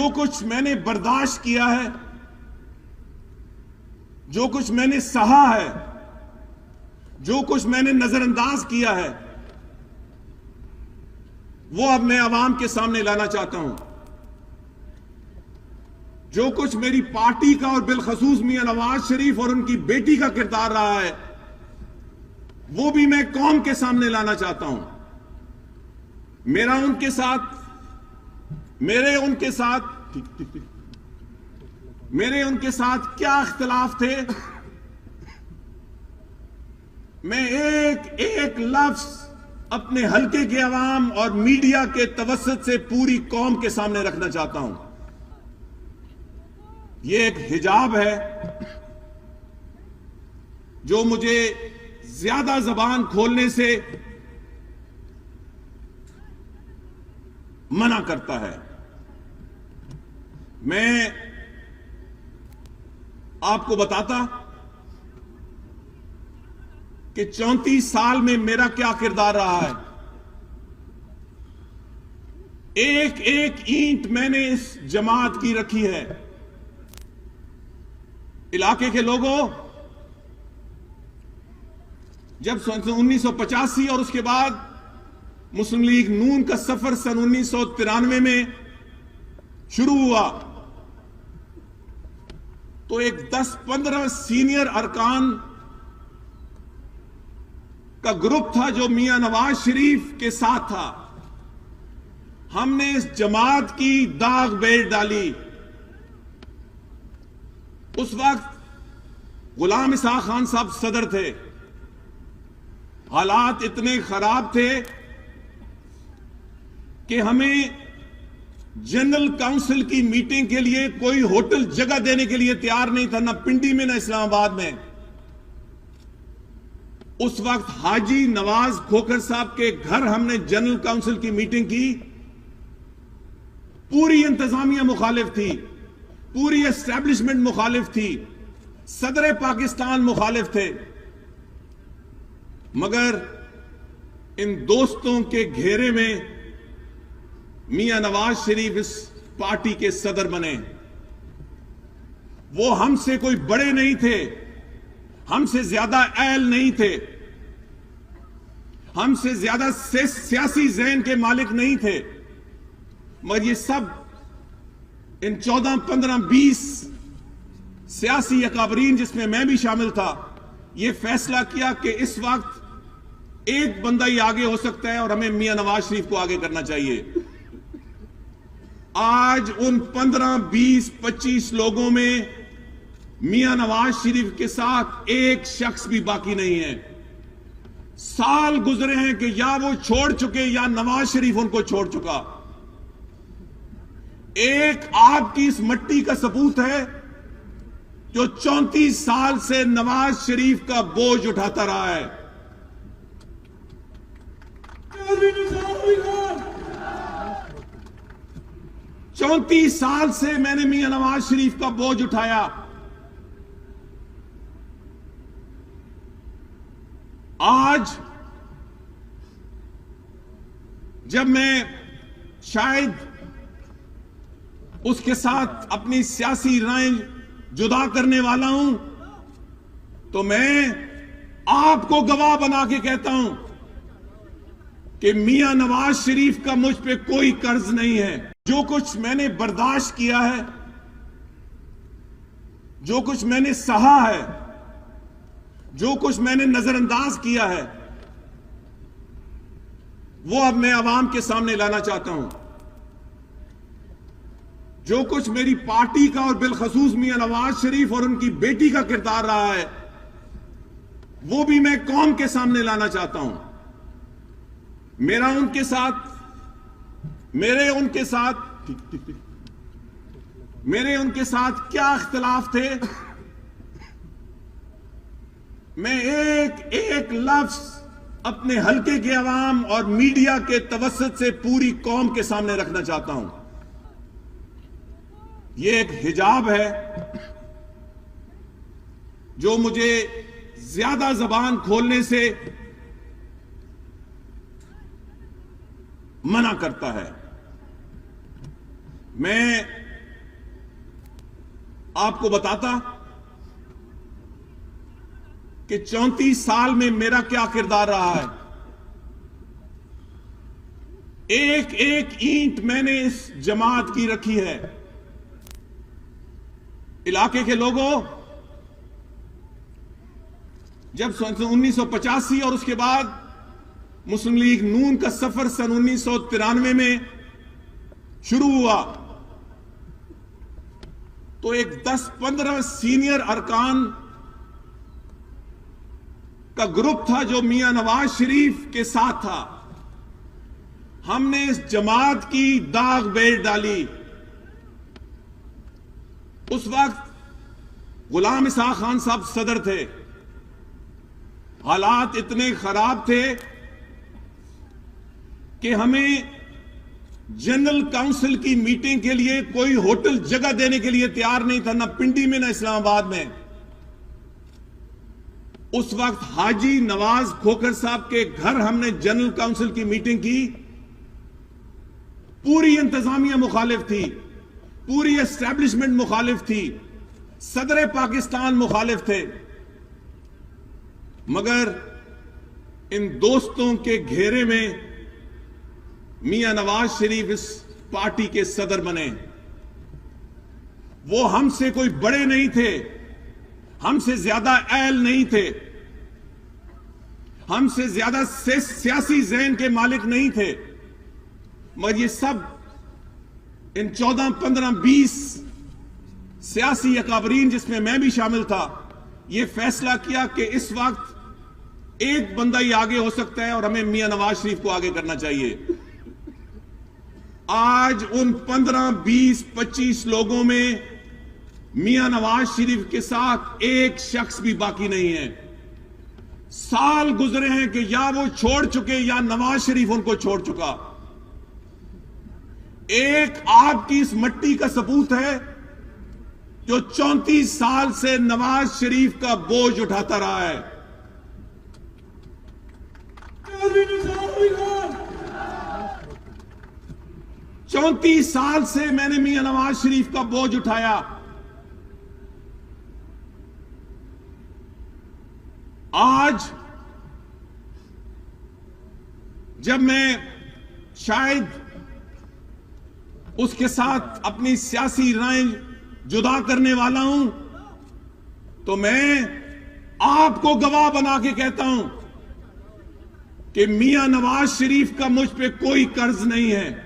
जो कुछ मैंने बर्दाश्त किया है, जो कुछ मैंने सहा है, जो कुछ मैंने नजरअंदाज किया है, वो अब मैं अवाम के सामने लाना चाहता हूं। जो कुछ मेरी पार्टी का और बिलखसूस मियां नवाज शरीफ और उनकी बेटी का किरदार रहा है, वो भी मैं कौम के सामने लाना चाहता हूं। मेरे उनके साथ क्या इख्तिलाफ थे, मैं एक एक लफ्ज अपने हल्के के अवाम और मीडिया के तवस्सुत से पूरी कौम के सामने रखना चाहता हूं। यह एक हिजाब है जो मुझे ज्यादा जबान खोलने से मना करता है। मैं आपको बताता कि 34 साल में मेरा क्या किरदार रहा है। एक एक ईंट मैंने इस जमात की रखी है। इलाके के लोगों, जब 1985 और उसके बाद मुस्लिम लीग नून का सफर सन 1993 में शुरू हुआ, तो एक 10-15 सीनियर अरकान का ग्रुप था जो मियां नवाज शरीफ के साथ था। हमने इस जमात की दाग बेल डाली। उस वक्त गुलाम इसहाक खान साहब सदर थे। हालात इतने खराब थे कि हमें जनरल काउंसिल की मीटिंग के लिए कोई होटल जगह देने के लिए तैयार नहीं था, ना पिंडी में ना इस्लामाबाद में। उस वक्त हाजी नवाज खोखर साहब के घर हमने जनरल काउंसिल की मीटिंग की। पूरी इंतजामिया मुखालिफ थी, पूरी एस्टैब्लिशमेंट मुखालिफ थी, सदर पाकिस्तान मुखालिफ थे, मगर इन दोस्तों के घेरे में मियां नवाज शरीफ इस पार्टी के सदर बने। वो हमसे कोई बड़े नहीं थे, हमसे ज्यादा अहल नहीं थे, हमसे ज्यादा सियासी ज़हन के मालिक नहीं थे, मगर ये सब इन 14, 15, 20 सियासी अकाबरीन, जिसमें मैं भी शामिल था, ये फैसला किया कि इस वक्त एक बंदा ही आगे हो सकता है और हमें मियां नवाज शरीफ को आगे करना चाहिए। आज उन 15, 20, 25 लोगों में मियां नवाज शरीफ के साथ एक शख्स भी बाकी नहीं है। साल गुजरे हैं कि या वो छोड़ चुके या नवाज शरीफ उनको छोड़ चुका। एक आपकी इस मट्टी का सबूत है जो 34 साल से नवाज शरीफ का बोझ उठाता रहा है। 34 साल से मैंने मियां नवाज शरीफ का बोझ उठाया। आज जब मैं शायद उसके साथ अपनी सियासी राय जुदा करने वाला हूं, तो मैं आपको गवाह बना के कहता हूं कि मियां नवाज शरीफ का मुझ पे कोई कर्ज नहीं है। जो कुछ मैंने बर्दाश्त किया है, जो कुछ मैंने सहा है, जो कुछ मैंने नजरअंदाज किया है, वो अब मैं अवाम के सामने लाना चाहता हूं। जो कुछ मेरी पार्टी का और बिलखसूस मियां नवाज शरीफ और उनकी बेटी का किरदार रहा है, वो भी मैं कौम के सामने लाना चाहता हूं। मेरे उनके साथ क्या इख्तिलाफ थे, मैं एक एक लफ्ज अपने हल्के के अवाम और मीडिया के तवस्सुत से पूरी कौम के सामने रखना चाहता हूं। यह एक हिजाब है जो मुझे ज्यादा जबान खोलने से मना करता है। मैं आपको बताता कि 34 साल में मेरा क्या किरदार रहा है। एक एक ईंट मैंने इस जमात की रखी है। इलाके के लोगों, जब 1985 और उसके बाद मुस्लिम लीग नून का सफर सन 1993 में शुरू हुआ, तो एक 10-15 सीनियर अरकान का ग्रुप था जो मियां नवाज शरीफ के साथ था। हमने इस जमात की दाग बेल डाली। उस वक्त गुलाम इसहाक खान साहब सदर थे। हालात इतने खराब थे कि हमें जनरल काउंसिल की मीटिंग के लिए कोई होटल जगह देने के लिए तैयार नहीं था, ना पिंडी में ना इस्लामाबाद में। उस वक्त हाजी नवाज खोखर साहब के घर हमने जनरल काउंसिल की मीटिंग की। पूरी इंतजामिया मुखालिफ थी, पूरी एस्टैब्लिशमेंट मुखालिफ थी, सदर पाकिस्तान मुखालिफ थे, मगर इन दोस्तों के घेरे में मियां नवाज शरीफ इस पार्टी के सदर बने। वो हमसे कोई बड़े नहीं थे, हमसे ज्यादा अहल नहीं थे, हमसे ज्यादा सियासी ज़हन के मालिक नहीं थे, मगर ये सब इन 14, 15, 20 सियासी अकाबरीन, जिसमें मैं भी शामिल था, ये फैसला किया कि इस वक्त एक बंदा ही आगे हो सकता है और हमें मियां नवाज शरीफ को आगे करना चाहिए। आज उन 15, 20, 25 लोगों में मियां नवाज शरीफ के साथ एक शख्स भी बाकी नहीं है। साल गुजरे हैं कि या वो छोड़ चुके या नवाज शरीफ उनको छोड़ चुका। एक आपकी इस मट्टी का सबूत है जो 34 साल से नवाज शरीफ का बोझ उठाता रहा है। 34 साल से मैंने मियां नवाज शरीफ का बोझ उठाया। आज जब मैं शायद उसके साथ अपनी सियासी राय जुदा करने वाला हूं, तो मैं आपको गवाह बना के कहता हूं कि मियां नवाज शरीफ का मुझ पे कोई कर्ज नहीं है।